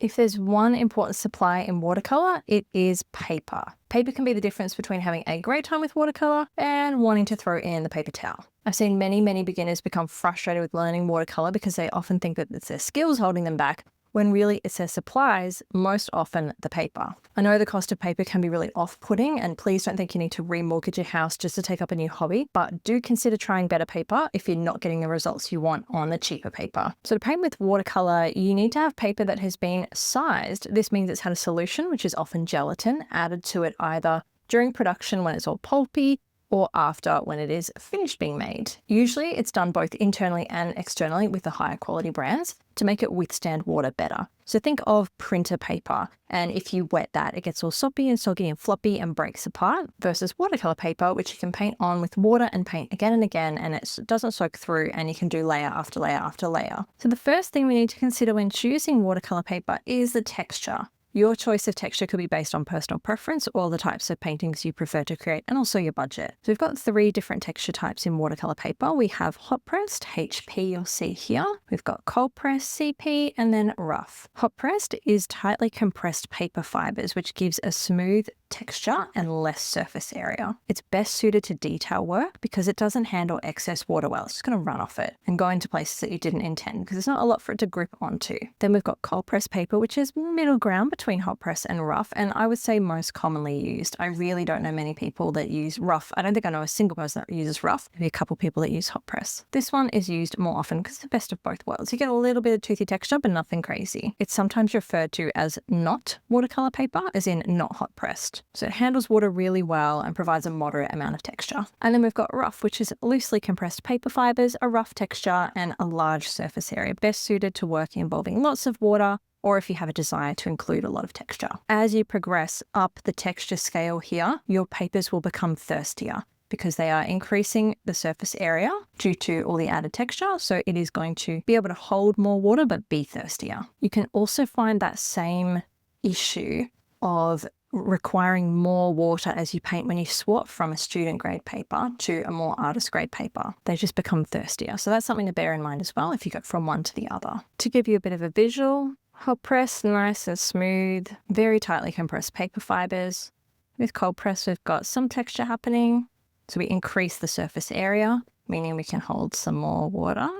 If there's one important supply in watercolour, it is paper. Paper can be the difference between having a great time with watercolour and wanting to throw in the paper towel. I've seen many beginners become frustrated with learning watercolour because they often think that it's their skills holding them back, when really it's their supplies, most often the paper. I know the cost of paper can be really off-putting, and please don't think you need to remortgage your house just to take up a new hobby, but do consider trying better paper if you're not getting the results you want on the cheaper paper. So to paint with watercolour, you need to have paper that has been sized. This means it's had a solution, which is often gelatin, added to it either during production when it's all pulpy, or after when it is finished being made. Usually it's done both internally and externally with the higher quality brands to make it withstand water better. So think of printer paper, and if you wet that, it gets all soppy and soggy and floppy and breaks apart, versus watercolor paper, which you can paint on with water and paint again and again, and it doesn't soak through, and you can do layer after layer after layer. So the first thing we need to consider when choosing watercolor paper is the texture. Your choice of texture could be based on personal preference or the types of paintings you prefer to create, and also your budget. So we've got 3 different texture types in watercolor paper. We have hot pressed, HP you'll see here. We've got cold pressed, CP, and then rough. Hot pressed is tightly compressed paper fibers, which gives a smooth texture and less surface area. It's best suited to detail work because it doesn't handle excess water well. It's just going to run off it and go into places that you didn't intend because there's not a lot for it to grip onto. Then we've got cold press paper, which is middle ground between hot press and rough, and I would say most commonly used. I really don't know many people that use rough. I don't think I know a single person that uses rough. Maybe a couple people that use hot press. This one is used more often because it's the best of both worlds. You get a little bit of toothy texture, but nothing crazy. It's sometimes referred to as not watercolor paper, as in not hot pressed. So it handles water really well and provides a moderate amount of texture. And then we've got rough, which is loosely compressed paper fibers, a rough texture, and a large surface area, best suited to work involving lots of water, or if you have a desire to include a lot of texture. As you progress up the texture scale here, your papers will become thirstier because they are increasing the surface area due to all the added texture. So it is going to be able to hold more water, but be thirstier. You can also find that same issue of requiring more water as you paint when you swap from a student grade paper to a more artist grade paper. They just become thirstier. So that's something to bear in mind as well if you go from one to the other. To give you a bit of a visual, hot press, nice and smooth, very tightly compressed paper fibers. With cold press, we've got some texture happening. So we increase the surface area, meaning we can hold some more water,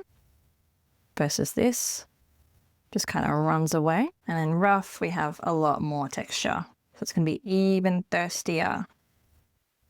versus this just kind of runs away. And then rough, we have a lot more texture. So it's going to be even thirstier.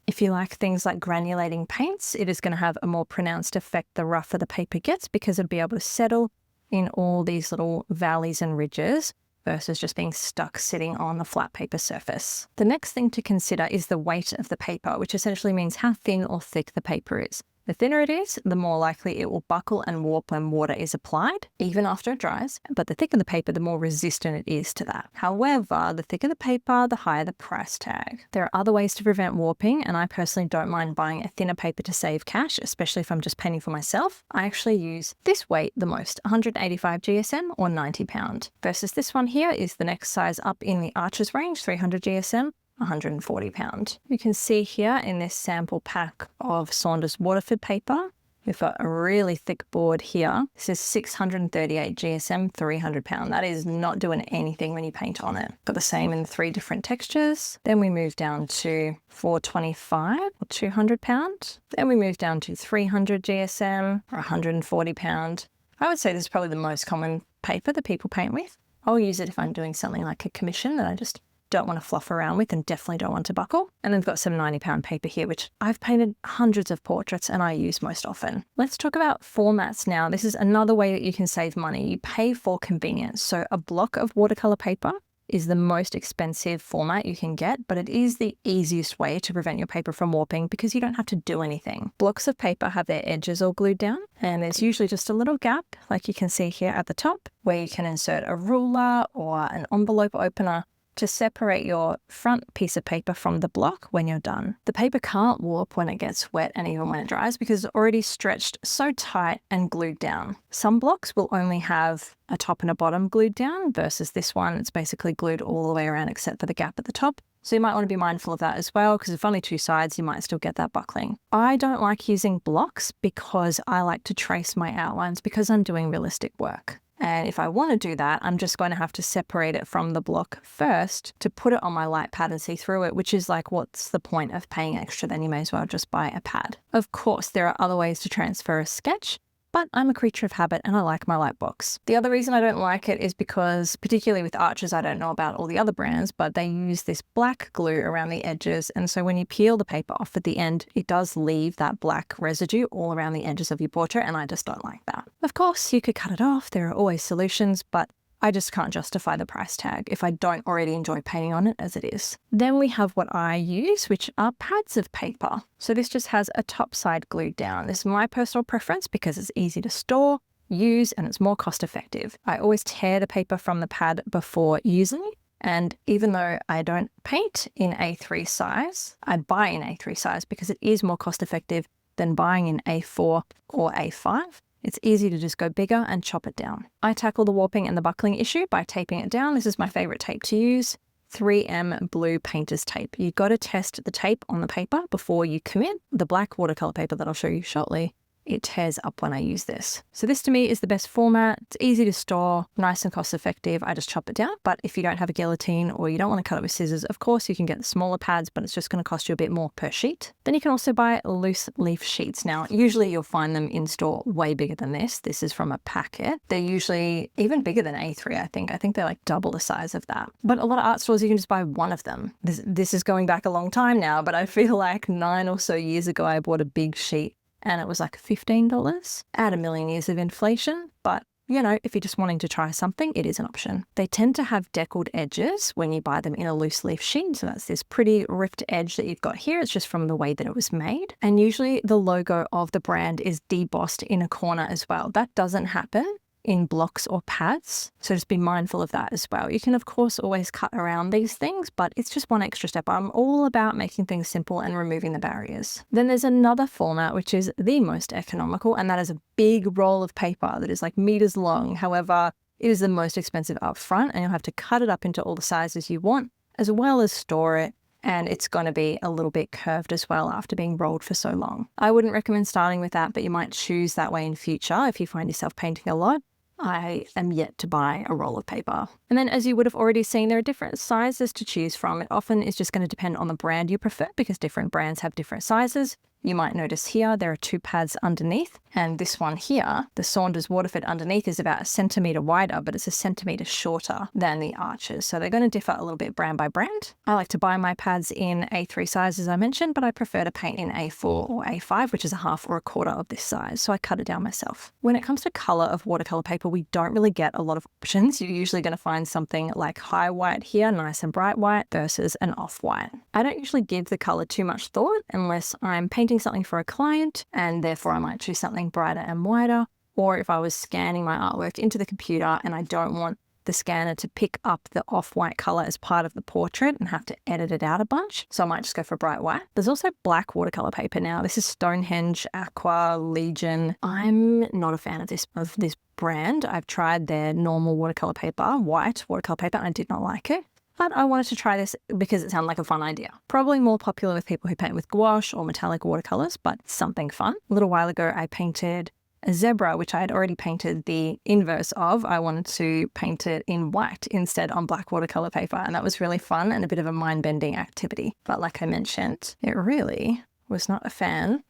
If you like things like granulating paints, it is going to have a more pronounced effect the rougher the paper gets because it'll be able to settle in all these little valleys and ridges versus just being stuck sitting on the flat paper surface. The next thing to consider is the weight of the paper, which essentially means how thin or thick the paper is. The thinner it is, the more likely it will buckle and warp when water is applied, even after it dries. But the thicker the paper, the more resistant it is to that. However, the thicker the paper, the higher the price tag. There are other ways to prevent warping, and I personally don't mind buying a thinner paper to save cash, especially if I'm just painting for myself. I actually use this weight the most, 185 GSM or 90 pound, versus this one here is the next size up in the Arches range, 300 GSM. 140 pound. You can see here in this sample pack of Saunders Waterford paper, we've got a really thick board here. This is 638 GSM, 300 pound. That is not doing anything when you paint on it. Got the same in 3 different textures. Then we move down to 425 or 200 pound. Then we move down to 300 GSM or 140 pound. I would say this is probably the most common paper that people paint with. I'll use it if I'm doing something like a commission that I just don't want to fluff around with and definitely don't want to buckle. And then we've got some 90 pound paper here, which I've painted hundreds of portraits and I use most often. Let's talk about formats now. This is another way that you can save money. You pay for convenience. So a block of watercolor paper is the most expensive format you can get, but it is the easiest way to prevent your paper from warping because you don't have to do anything. Blocks of paper have their edges all glued down, and there's usually just a little gap, like you can see here at the top, where you can insert a ruler or an envelope opener to separate your front piece of paper from the block when you're done. The paper can't warp when it gets wet and even when it dries because it's already stretched so tight and glued down. Some blocks will only have a top and a bottom glued down versus this one, it's basically glued all the way around except for the gap at the top. So you might want to be mindful of that as well because if only 2 sides, you might still get that buckling. I don't like using blocks because I like to trace my outlines because I'm doing realistic work. And if I want to do that, I'm just going to have to separate it from the block first to put it on my light pad and see through it, which is like, what's the point of paying extra? Then you may as well just buy a pad. Of course, there are other ways to transfer a sketch, but I'm a creature of habit and I like my light box. The other reason I don't like it is because, particularly with Arches, I don't know about all the other brands, but they use this black glue around the edges. And so when you peel the paper off at the end, it does leave that black residue all around the edges of your portrait, and I just don't like that. Of course, you could cut it off. There are always solutions, but I just can't justify the price tag if I don't already enjoy painting on it as it is. Then we have what I use, which are pads of paper. So this just has a top side glued down. This is my personal preference because it's easy to store, use, and it's more cost effective. I always tear the paper from the pad before using. And even though I don't paint in A3 size, I buy in A3 size because it is more cost effective than buying in A4 or A5. It's easy to just go bigger and chop it down. I tackle the warping and the buckling issue by taping it down. This is my favorite tape to use, 3M blue painter's tape. You've got to test the tape on the paper before you commit. The black watercolor paper that I'll show you shortly, it tears up when I use this. So this to me is the best format. It's easy to store, nice and cost effective. I just chop it down. But if you don't have a guillotine or you don't want to cut it with scissors, of course you can get the smaller pads, but it's just going to cost you a bit more per sheet. Then you can also buy loose leaf sheets. Now, usually you'll find them in store way bigger than this. This is from a packet. They're usually even bigger than A3, I think. I think they're like double the size of that. But a lot of art stores, you can just buy one of them. This is going back a long time now, but I feel like 9 or so years ago, I bought a big sheet and it was like $15. Add a million years of inflation, but you know, if you're just wanting to try something, it is an option. They tend to have deckled edges when you buy them in a loose leaf sheet. So that's this pretty ripped edge that you've got here. It's just from the way that it was made. And usually the logo of the brand is debossed in a corner as well. That doesn't happen in blocks or pads. So just be mindful of that as well. You can of course always cut around these things, but it's just one extra step. I'm all about making things simple and removing the barriers. Then there's another format, which is the most economical, and that is a big roll of paper that is like meters long. However, it is the most expensive up front, and you'll have to cut it up into all the sizes you want, as well as store it. And it's going to be a little bit curved as well after being rolled for so long. I wouldn't recommend starting with that, but you might choose that way in future if you find yourself painting a lot. I am yet to buy a roll of paper. And then as you would have already seen, there are different sizes to choose from. It often is just going to depend on the brand you prefer because different brands have different sizes. You might notice here there are 2 pads underneath, and this one here, the Saunders Waterford underneath, is about 1 centimetre wider, but it's 1 centimetre shorter than the Arches. So they're going to differ a little bit brand by brand. I like to buy my pads in A3 size, as I mentioned, but I prefer to paint in A4 or A5, which is 1/2 or 1/4 of this size. So I cut it down myself. When it comes to colour of watercolour paper, we don't really get a lot of options. You're usually going to find something like high white here, nice and bright white, versus an off-white. I don't usually give the colour too much thought unless I'm painting something for a client, and therefore I might choose something brighter and whiter, or if I was scanning my artwork into the computer and I don't want the scanner to pick up the off-white color as part of the portrait and have to edit it out a bunch, so I might just go for bright white. There's also black watercolor paper now. This is Stonehenge, Aqua, Legion. I'm not a fan of this brand. I've tried their normal watercolor paper, white watercolor paper, and I did not like it. But I wanted to try this because it sounded like a fun idea. Probably more popular with people who paint with gouache or metallic watercolors, but something fun. A little while ago, I painted a zebra, which I had already painted the inverse of. I wanted to paint it in white instead on black watercolor paper, and that was really fun and a bit of a mind-bending activity. But like I mentioned, it really was not a fan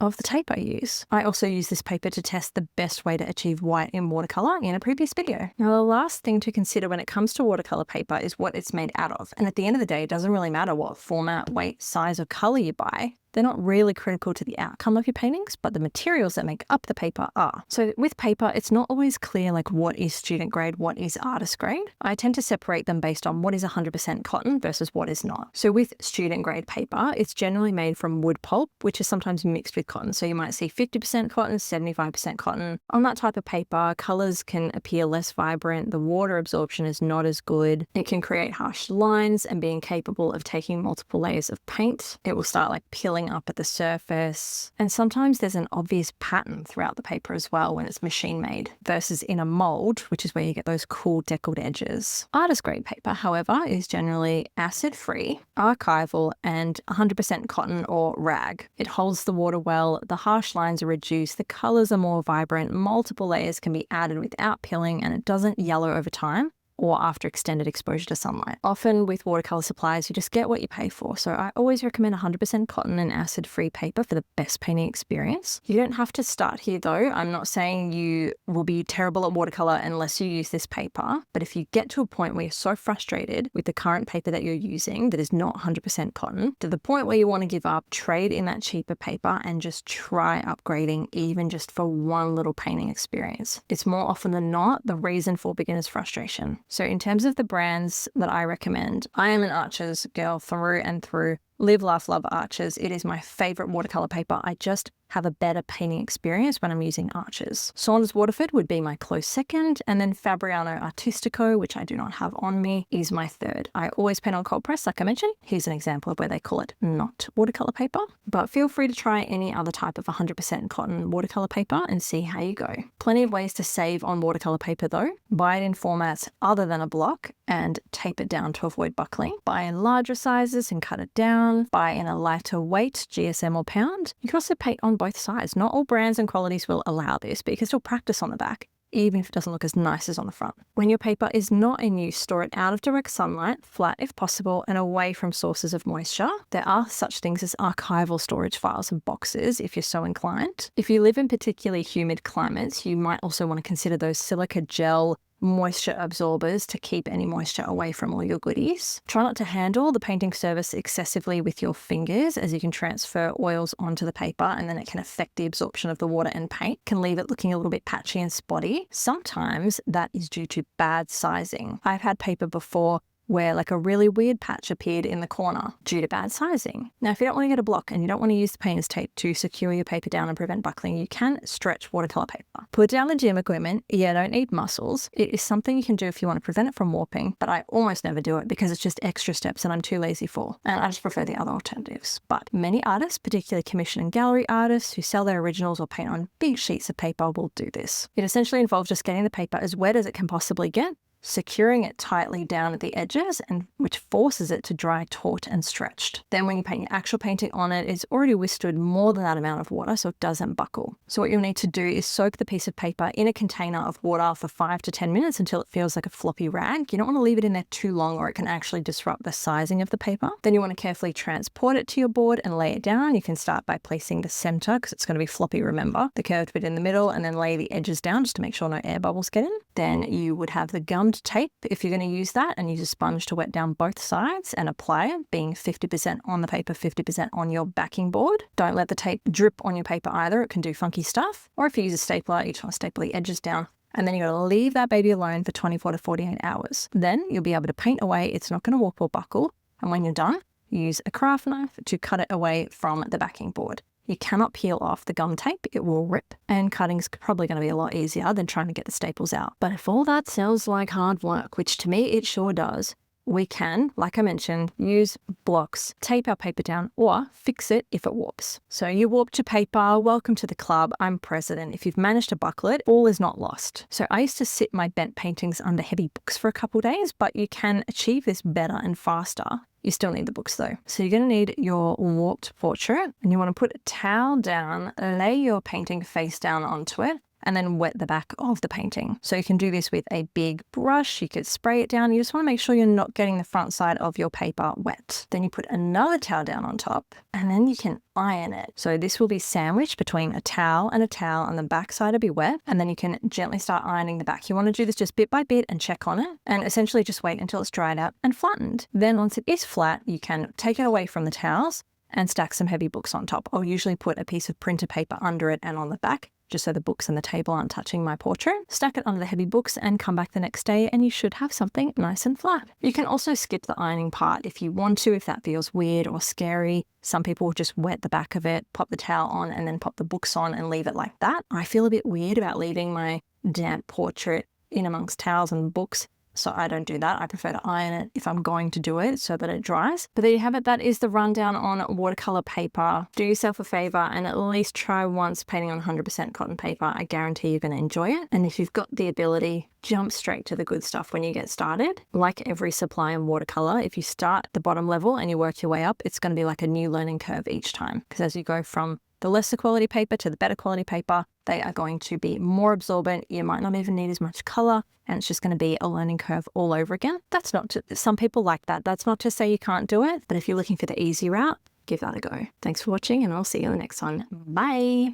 of the tape I use. I also use this paper to test the best way to achieve white in watercolor in a previous video. Now, the last thing to consider when it comes to watercolor paper is what it's made out of. And at the end of the day, it doesn't really matter what format, weight, size, or color you buy. They're not really critical to the outcome of your paintings, but the materials that make up the paper are. So with paper, it's not always clear like what is student grade, what is artist grade. I tend to separate them based on what is 100% cotton versus what is not. So with student grade paper, it's generally made from wood pulp, which is sometimes mixed with cotton. So you might see 50% cotton, 75% cotton. On that type of paper, colors can appear less vibrant. The water absorption is not as good. It can create harsh lines, and being capable of taking multiple layers of paint, it will start like peeling swelling up at the surface. And sometimes there's an obvious pattern throughout the paper as well when it's machine made versus in a mold, which is where you get those cool deckled edges. Artist grade paper, however, is generally acid-free, archival, and 100% cotton or rag. It holds the water well, the harsh lines are reduced, the colors are more vibrant, multiple layers can be added without peeling, and it doesn't yellow over time or after extended exposure to sunlight. Often with watercolor supplies, you just get what you pay for. So I always recommend 100% cotton and acid-free paper for the best painting experience. You don't have to start here though. I'm not saying you will be terrible at watercolor unless you use this paper. But if you get to a point where you're so frustrated with the current paper that you're using that is not 100% cotton, to the point where you want to give up, trade in that cheaper paper and just try upgrading even just for one little painting experience. It's more often than not the reason for beginner's frustration. So in terms of the brands that I recommend, I am an Arches girl through and through. Live, laugh, love Arches. It is my favorite watercolor paper. I just have a better painting experience when I'm using Arches. Saunders Waterford would be my close second, and then Fabriano Artistico, which I do not have on me, is my third. I always paint on cold press, like I mentioned. Here's an example of where they call it not watercolor paper, but feel free to try any other type of 100% cotton watercolor paper and see how you go. Plenty of ways to save on watercolor paper though. Buy it in formats other than a block and tape it down to avoid buckling. Buy in larger sizes and cut it down. Buy in a lighter weight, GSM or pound. You can also paint on both sides. Not all brands and qualities will allow this, but you can still practice on the back, even if it doesn't look as nice as on the front. When your paper is not in use, store it out of direct sunlight, flat if possible, and away from sources of moisture. There are such things as archival storage files and boxes if you're so inclined. If you live in particularly humid climates, you might also want to consider those silica gel moisture absorbers to keep any moisture away from all your goodies. Try not to handle the painting surface excessively with your fingers, as you can transfer oils onto the paper and then it can affect the absorption of the water and paint, can leave it looking a little bit patchy and spotty. Sometimes that is due to bad sizing. I've had paper before where like a really weird patch appeared in the corner due to bad sizing. Now, if you don't want to get a block and you don't want to use the painter's tape to secure your paper down and prevent buckling, you can stretch watercolor paper. Put down the gym equipment. Yeah, don't need muscles. It is something you can do if you want to prevent it from warping, but I almost never do it because it's just extra steps and I'm too lazy for, and I just prefer the other alternatives. But many artists, particularly commission and gallery artists who sell their originals or paint on big sheets of paper, will do this. It essentially involves just getting the paper as wet as it can possibly get, securing it tightly down at the edges, and which forces it to dry taut and stretched. Then when you paint your actual painting on it, it's already withstood more than that amount of water, so it doesn't buckle. So what you'll need to do is soak the piece of paper in a container of water for 5 to 10 minutes until it feels like a floppy rag. You don't want to leave it in there too long or it can actually disrupt the sizing of the paper. Then you want to carefully transport it to your board and lay it down. You can start by placing the center, because it's going to be floppy, remember, the curved bit in the middle, and then lay the edges down just to make sure no air bubbles get in. Then you would have the gummed tape if you're going to use that, and use a sponge to wet down both sides and apply it, being 50% on the paper, 50% on your backing board. Don't let the tape drip on your paper either. It can do funky stuff. Or if you use a stapler, you just want to staple the edges down. And then you got to leave that baby alone for 24 to 48 hours. Then you'll be able to paint away. It's not going to warp or buckle. And when you're done, use a craft knife to cut it away from the backing board. You cannot peel off the gum tape, it will rip, and cutting's probably going to be a lot easier than trying to get the staples out. But if all that sounds like hard work, which to me it sure does, we can, like I mentioned, use blocks, tape our paper down, or fix it if it warps. So you warped your paper, welcome to the club, I'm president. If you've managed to buckle it, all is not lost. So I used to sit my bent paintings under heavy books for a couple days, but you can achieve this better and faster. You still need the books though. So you're going to need your warped portrait, and you want to put a towel down, lay your painting face down onto it, and then wet the back of the painting. So you can do this with a big brush, you could spray it down. You just want to make sure you're not getting the front side of your paper wet. Then you put another towel down on top, and then you can iron it. So this will be sandwiched between a towel, and the back side will be wet, and then you can gently start ironing the back. You want to do this just bit by bit and check on it, and essentially just wait until it's dried out and flattened. Then once it is flat, you can take it away from the towels and stack some heavy books on top. I'll usually put a piece of printer paper under it and on the back, just so the books and the table aren't touching my portrait. Stack it under the heavy books and come back the next day and you should have something nice and flat. You can also skip the ironing part if you want to, if that feels weird or scary. Some people will just wet the back of it, pop the towel on, and then pop the books on and leave it like that. I feel a bit weird about leaving my damp portrait in amongst towels and books, So I don't do that. I prefer to iron it if I'm going to do it so that it dries. But there you have it. That is the rundown on watercolor paper. Do yourself a favor and at least try once painting on 100% cotton paper. I guarantee you're going to enjoy it. And if you've got the ability, jump straight to the good stuff when you get started. Like every supply in watercolor, if you start at the bottom level and you work your way up, it's going to be like a new learning curve each time. Because as you go from the lesser quality paper to the better quality paper, they are going to be more absorbent. You might not even need as much color, and it's just going to be a learning curve all over again. That's not to, some people like that. That's not to say you can't do it, but if you're looking for the easy route, give that a go. Thanks for watching, and I'll see you in the next one. Bye.